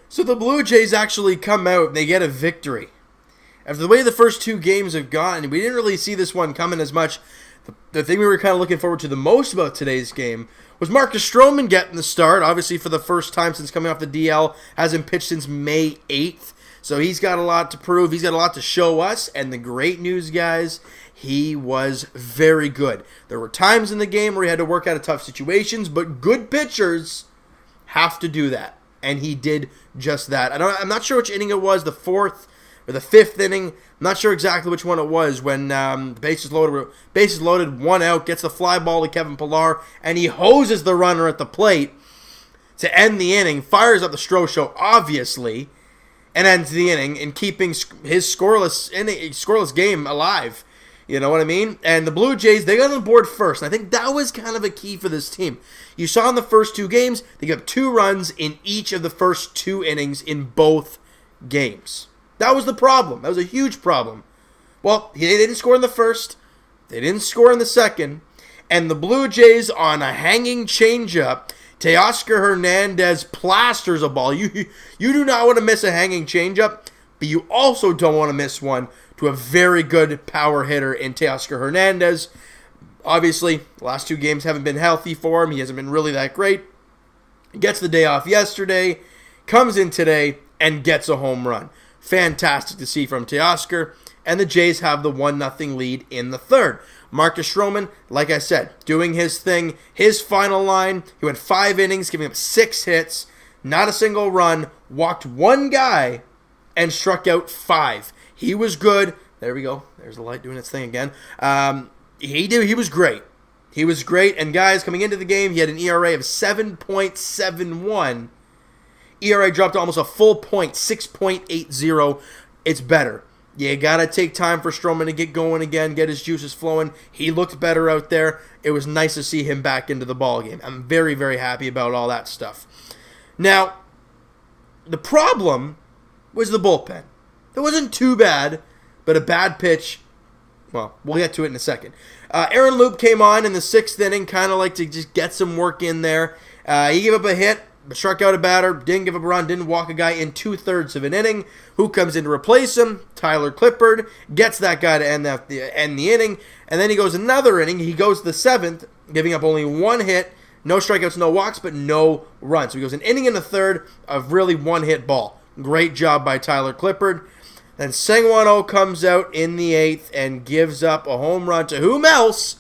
So the Blue Jays actually come out and they get a victory. After the way the first two games have gone, we didn't really see this one coming as much. The thing we were kind of looking forward to the most about today's game was Marcus Stroman getting the start. Obviously, for the first time since coming off the DL, hasn't pitched since May 8th. So he's got a lot to prove. He's got a lot to show us. And the great news, guys, he was very good. There were times in the game where he had to work out of tough situations, but good pitchers have to do that. And he did just that. I'm not sure which inning it was, the fourth or the fifth inning. I'm not sure exactly which one it was when bases loaded, one out, gets the fly ball to Kevin Pillar, and he hoses the runner at the plate to end the inning, fires up the Stro Show, obviously, and ends the inning in keeping his scoreless game alive. You know what I mean? And the Blue Jays, they got on the board first. And I think that was kind of a key for this team. You saw in the first two games, they got 2 runs in each of the first 2 innings in both games. That was the problem. That was a huge problem. Well, they didn't score in the first. They didn't score in the second. And the Blue Jays, on a hanging changeup, Teoscar Hernandez plasters a ball. You do not want to miss a hanging changeup, but you also don't want to miss one to a very good power hitter in Teoscar Hernandez. Obviously, the last 2 games haven't been healthy for him. He hasn't been really that great. He gets the day off yesterday, comes in today, and gets a home run. Fantastic to see from Teoscar. And the Jays have the 1-0 lead in the third. Marcus Stroman, like I said, doing his thing. His final line, he went 5 innings, giving up 6 hits, not a single run, walked 1 guy, and struck out 5. He was good. There we go. There's the light doing its thing again. He was great. He was great. And guys, coming into the game, he had an ERA of 7.71. ERA dropped to almost a full point, 6.80. It's better. You got to take time for Stroman to get going again, get his juices flowing. He looked better out there. It was nice to see him back into the ballgame. I'm very, very happy about all that stuff. Now, the problem was the bullpen. It wasn't too bad, but a bad pitch. Well, we'll get to it in a second. Aaron Loup came on in the 6th inning, kind of like to just get some work in there. He gave up a hit, struck out a batter, didn't give up a run, didn't walk a guy in 2/3 of an inning. Who comes in to replace him? Tyler Clippard gets that guy to end the inning, and then he goes another inning. He goes the 7th, giving up only 1 hit, no strikeouts, no walks, but no runs. So he goes an inning and a third of really 1-hit ball. Great job by Tyler Clippard. Then Sengwon-Oh comes out in the 8th and gives up a home run to whom else?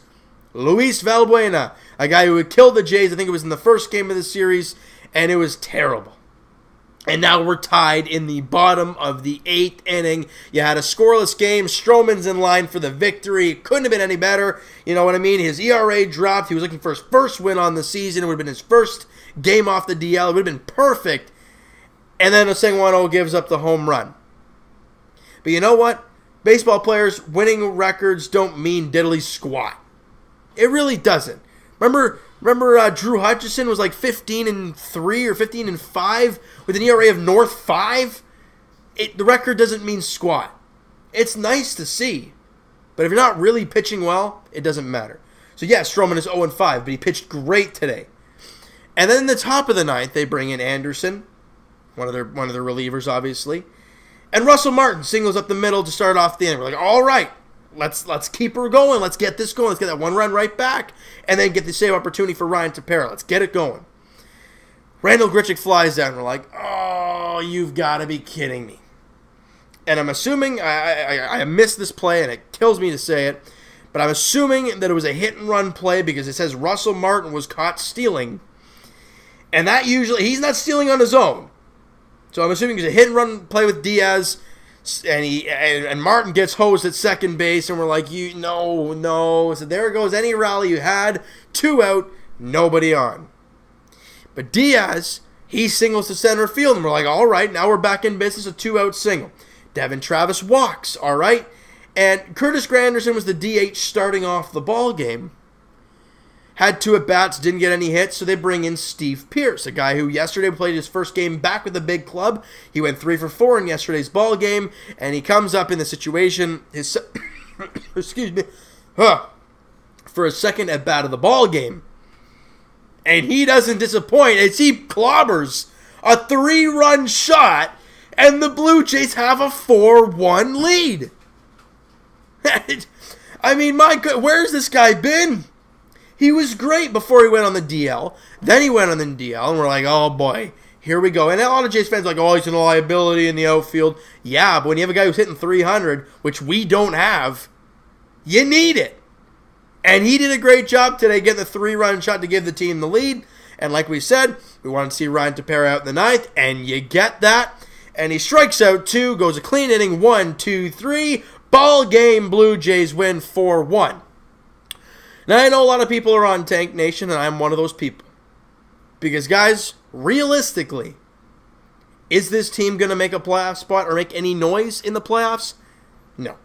Luis Valbuena, a guy who had killed the Jays. I think it was in the first game of the series, and it was terrible. And now we're tied in the bottom of the 8th inning. You had a scoreless game. Stroman's in line for the victory. It couldn't have been any better. You know what I mean? His ERA dropped. He was looking for his first win on the season. It would have been his first game off the DL. It would have been perfect. And then Sengwon-Oh gives up the home run. But you know what? Baseball players, winning records don't mean diddly squat. It really doesn't. Remember Drew Hutchison was like 15-3 or 15-5 with an ERA of north 5? The record doesn't mean squat. It's nice to see. But if you're not really pitching well, it doesn't matter. So yeah, Stroman is 0-5, but he pitched great today. And then in the top of the 9th, they bring in Anderson, one of their relievers, obviously. And Russell Martin singles up the middle to start off the inning. We're like, all right, let's keep her going. Let's get this going. Let's get that 1 run right back. And then get the save opportunity for Ryan Tepera. Let's get it going. Randall Grichuk flies down. We're like, oh, you've got to be kidding me. And I'm assuming, I missed this play, and it kills me to say it, but I'm assuming that it was a hit-and-run play because it says Russell Martin was caught stealing. And that usually, he's not stealing on his own. So I'm assuming it was a hit-and-run play with Diaz, and Martin gets hosed at second base, and we're like, no. So there goes any rally you had, 2 out, nobody on. But Diaz, he singles to center field, and we're like, all right, now we're back in business, a 2-out single. Devin Travis walks, all right. And Curtis Granderson was the DH starting off the ball game. Had 2 at-bats, didn't get any hits, so they bring in Steve Pearce, a guy who yesterday played his first game back with the big club. He went 3 for 4 in yesterday's ball game, and he comes up in the situation, for his second at-bat of the ball game. And he doesn't disappoint as he clobbers a 3-run shot, and the Blue Jays have a 4-1 lead. I mean, my God, where's this guy been? He was great before he went on the DL. Then he went on the DL, and we're like, oh boy, here we go. And a lot of Jays fans are like, oh, he's a liability in the outfield. Yeah, but when you have a guy who's hitting 300, which we don't have, you need it. And he did a great job today getting the 3-run shot to give the team the lead. And like we said, we wanted to see Ryan Tepera out in the 9th, and you get that. And he strikes out 2, goes a clean inning, 1, 2, 3. Ball game, Blue Jays win 4-1. Now, I know a lot of people are on Tank Nation, and I'm one of those people. Because, guys, realistically, is this team going to make a playoff spot or make any noise in the playoffs? No.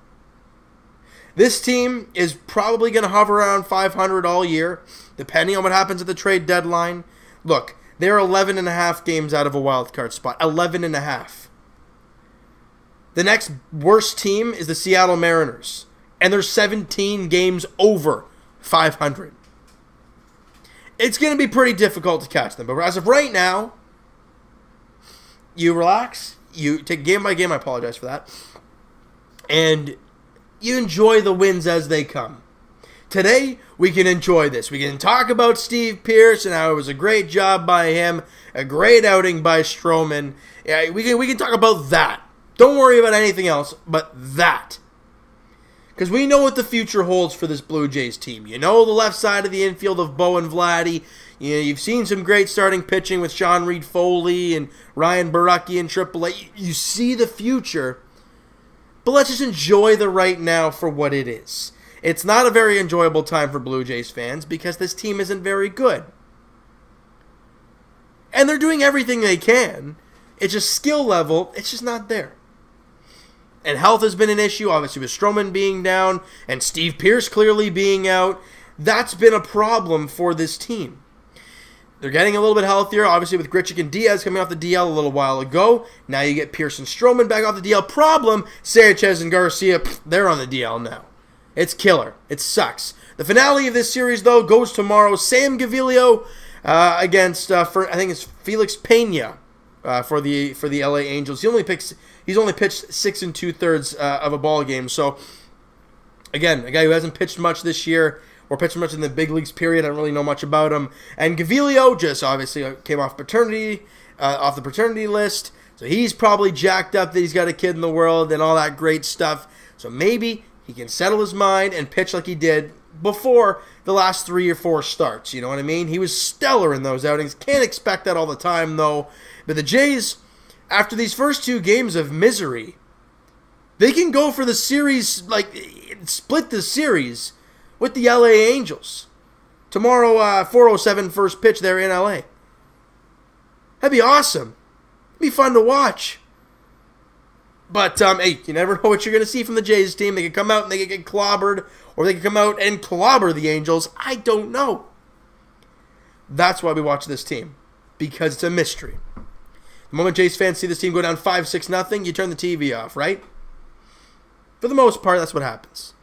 This team is probably going to hover around 500 all year, depending on what happens at the trade deadline. Look, they're 11.5 games out of a wild card spot. 11.5. The next worst team is the Seattle Mariners, and they're 17 games over 500. It's going to be pretty difficult to catch them, but as of right now, you relax, you take game by game, I apologize for that, and you enjoy the wins as they come. Today, we can enjoy this. We can talk about Steve Pearce and how it was a great job by him, a great outing by Stroman. Yeah, we can talk about that. Don't worry about anything else but that. Because we know what the future holds for this Blue Jays team. You know the left side of the infield of Bo and Vladdy. You've seen some great starting pitching with Sean Reed-Foley and Ryan Baracki in AAA. You see the future. But let's just enjoy the right now for what it is. It's not a very enjoyable time for Blue Jays fans because this team isn't very good. And they're doing everything they can. It's just skill level, it's just not there. And health has been an issue, obviously with Stroman being down and Steve Pearce clearly being out. That's been a problem for this team. They're getting a little bit healthier, obviously with Grichuk and Diaz coming off the DL a little while ago. Now you get Pearce and Stroman back off the DL. Problem, Sanchez and Garcia, they're on the DL now. It's killer. It sucks. The finale of this series, though, goes tomorrow. Sam Gaviglio against, I think it's Felix Pena for the LA Angels. He's only pitched 6 2/3 of a ball game. So, again, a guy who hasn't pitched much this year or pitched much in the big leagues period. I don't really know much about him. And Gaviglio just obviously came off the paternity list. So he's probably jacked up that he's got a kid in the world and all that great stuff. So maybe he can settle his mind and pitch like he did before the last 3 or 4 starts. You know what I mean? He was stellar in those outings. Can't expect that all the time, though. But the Jays, after these first 2 games of misery, they can go for the series, split the series with the LA Angels. Tomorrow, 4:07 first pitch there in LA. That'd be awesome. It'd be fun to watch. But, hey, you never know what you're going to see from the Jays team. They could come out and they could get clobbered, or they could come out and clobber the Angels. I don't know. That's why we watch this team, because it's a mystery. The moment Jays fans see this team go down 5-6-0, you turn the TV off, right? For the most part, that's what happens.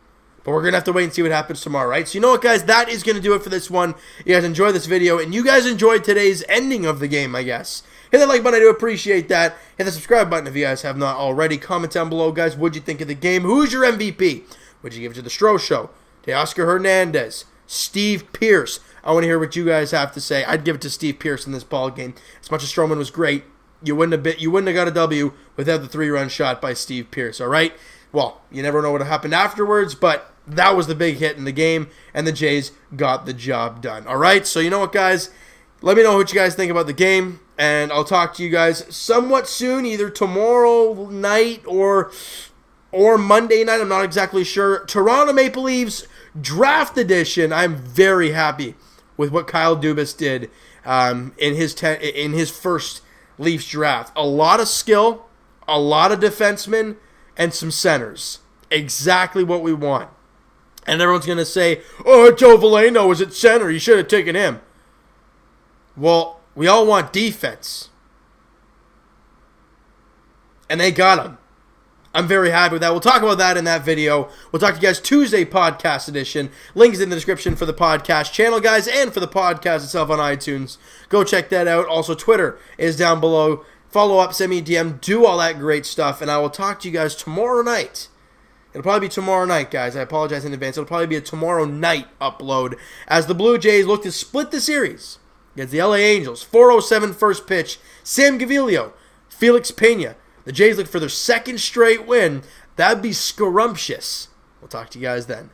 But we're going to have to wait and see what happens tomorrow, right? So you know what, guys? That is going to do it for this one. You guys enjoyed this video, and you guys enjoyed today's ending of the game, I guess. Hit that like button. I do appreciate that. Hit the subscribe button if you guys have not already. Comment down below, guys. What'd you think of the game? Who's your MVP? Would you give it to the Stro Show, to Oscar Hernandez, Steve Pearce? I want to hear what you guys have to say. I'd give it to Steve Pearce in this ball game. As much as Stroman was great, you wouldn't have got a W without the 3-run shot by Steve Pearce, all right? Well, you never know what happened afterwards, but that was the big hit in the game, and the Jays got the job done. All right, so you know what, guys? Let me know what you guys think about the game, and I'll talk to you guys somewhat soon, either tomorrow night or Monday night. I'm not exactly sure. Toronto Maple Leafs Draft Edition. I'm very happy with what Kyle Dubas did in his first Leafs draft. A lot of skill, a lot of defensemen, and some centers. Exactly what we want. And everyone's going to say, oh, Joe Veleno was at center. You should have taken him. Well, we all want defense. And they got him. I'm very happy with that. We'll talk about that in that video. We'll talk to you guys Tuesday podcast edition. Links in the description for the podcast channel, guys, and for the podcast itself on iTunes. Go check that out. Also, Twitter is down below. Follow up, send me a DM, do all that great stuff, and I will talk to you guys tomorrow night. It'll probably be tomorrow night, guys. I apologize in advance. It'll probably be a tomorrow night upload as the Blue Jays look to split the series against the LA Angels. 4:07 first pitch. Sam Gaviglio, Felix Pena. The Jays look for their second straight win. That'd be scrumptious. We'll talk to you guys then.